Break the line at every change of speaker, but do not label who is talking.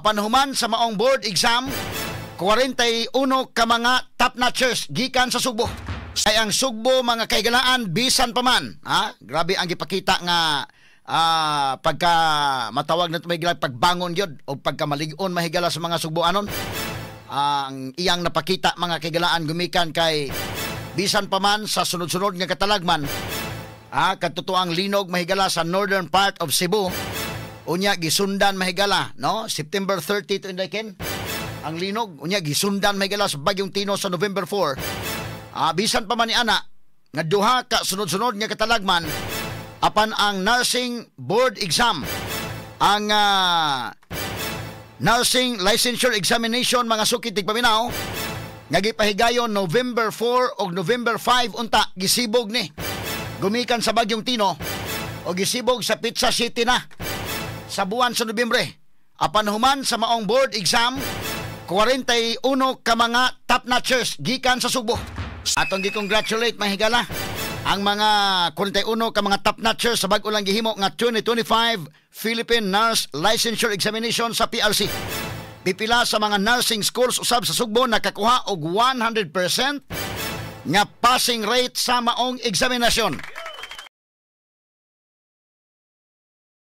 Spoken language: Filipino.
Panhuman sa maong board exam, 41 ka mga top notchers gikan sa Sugbo. Ay ang Sugbo mga kaigalaan bisan pa man, ha? Grabe ang gipakita nga pagka matawag na tumigila pagbangon yun o pagka maligon mahigala sa mga Sugboanon. Ang iyang napakita mga kaigalaan gumikan kay bisan pa man sa sunod-sunod nga katalagman, katutuang linog mahigala sa northern part of Cebu. Unya gisundan mahigala, no? September 30 to indikin ang linog. Unya gisundan mahigala sa Bagyong Tino sa November 4. Bisan pa man ni ana nga duha ka sunod-sunod nga katalagman apan ang nursing board exam, ang nursing licensure examination mga sukid tigpaminaw nga gipahigayon November 4 o November 5 unta gisibog ni gumikan sa Bagyong Tino o gisibog sa Pizza City na sa buwan sa Nobyembre. Apan human sa maong board exam, 41 ka mga top notchers gikan sa Sugbo. Atong gi-congratulate mahigala ang mga 41 ka mga top notchers sa bag-o lang gihimo nga 2025 Philippine Nurse Licensure Examination sa PRC. Pipila sa mga nursing schools usab sa Sugbo nakakuha og 100% nga passing rate sa maong eksaminasyon.